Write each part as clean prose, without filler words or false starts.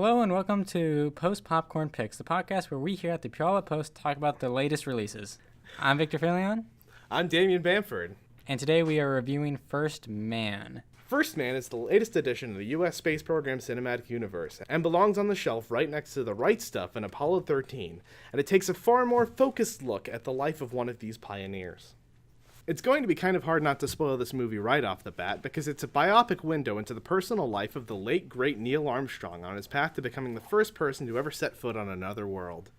Hello and welcome to Post Popcorn Picks, the podcast where we here at the Puyallup Post talk about the latest releases. I'm Victor Filion. I'm Damien Bamford. And today we are reviewing First Man. First Man is the latest addition to the U.S. space program cinematic universe and belongs on the shelf right next to The Right Stuff and Apollo 13, and it takes a far more focused look at the life of one of these pioneers. It's going to be kind of hard not to spoil this movie right off the bat because it's a biopic window into the personal life of the late great Neil Armstrong on his path to becoming the first person to ever set foot on another world.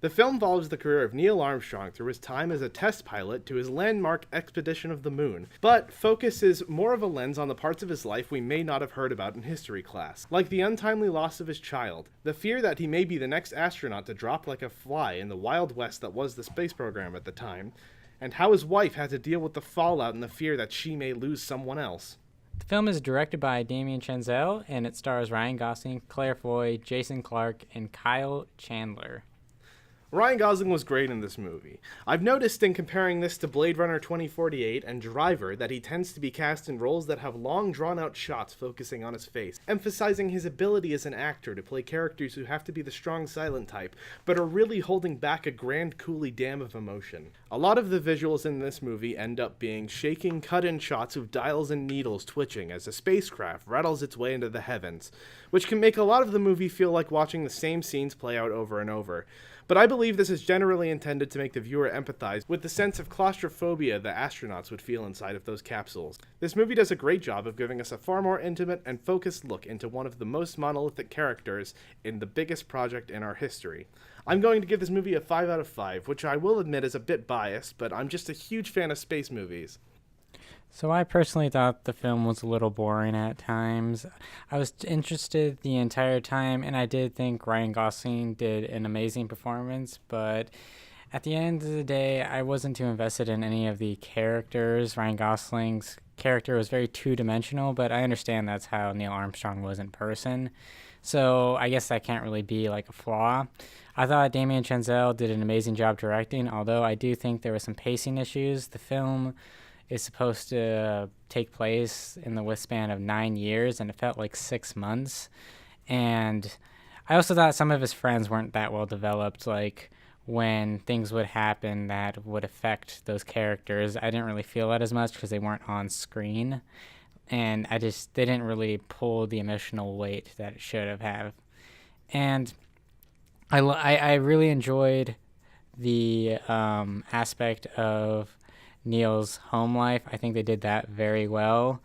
The film follows the career of Neil Armstrong through his time as a test pilot to his landmark expedition of the moon, but focuses more of a lens on the parts of his life we may not have heard about in history class, like the untimely loss of his child, the fear that he may be the next astronaut to drop like a fly in the Wild West that was the space program at the time, and how his wife had to deal with the fallout and the fear that she may lose someone else. The film is directed by Damien and it stars Ryan Gosling, Claire Foy, Jason Clarke, and Kyle Chandler. Ryan Gosling was great in this movie. I've noticed in comparing this to Blade Runner 2048 and Driver that he tends to be cast in roles that have long drawn-out shots focusing on his face, emphasizing his ability as an actor to play characters who have to be the strong silent type, but are really holding back a grand coulee dam of emotion. A lot of the visuals in this movie end up being shaking cut-in shots of dials and needles twitching as a spacecraft rattles its way into the heavens, which can make a lot of the movie feel like watching the same scenes play out over and over. But I believe this is generally intended to make the viewer empathize with the sense of claustrophobia the astronauts would feel inside of those capsules. This movie does a great job of giving us a far more intimate and focused look into one of the most monolithic characters in the biggest project in our history. I'm going to give this movie a 5 out of 5, which I will admit is a bit biased, but I'm just a huge fan of space movies. So I personally thought the film was a little boring at times. I was interested the entire time, and I did think Ryan Gosling did an amazing performance, but at the end of the day, I wasn't too invested in any of the characters. Ryan Gosling's character was very two-dimensional, but I understand that's how Neil Armstrong was in person. So I guess that can't really be like a flaw. I thought Damien Chazelle did an amazing job directing, although I do think there were some pacing issues. The film is supposed to take place in the withspan of 9 years, and it felt like 6 months. And I also thought some of his friends weren't that well developed, like when things would happen that would affect those characters. I didn't really feel that as much because they weren't on screen, and they didn't really pull the emotional weight that it should have. And I really enjoyed the aspect of Neil's home life. I think they did that very well.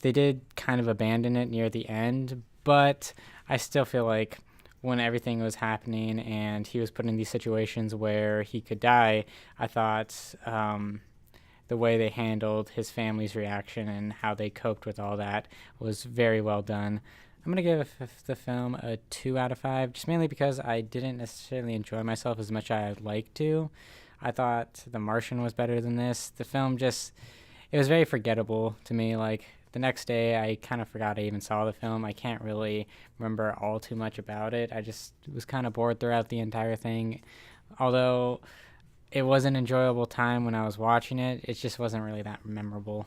They did kind of abandon it near the end, but I still feel like when everything was happening and he was put in these situations where he could die, I thought the way they handled his family's reaction and how they coped with all that was very well done. I'm going to give the film a 2 out of 5, just mainly because I didn't necessarily enjoy myself as much as I'd like to. I thought The Martian was better than this. The film it was very forgettable to me. Like, the next day, I kind of forgot I even saw the film. I can't really remember all too much about it. I just was kind of bored throughout the entire thing. Although it was an enjoyable time when I was watching it, it just wasn't really that memorable.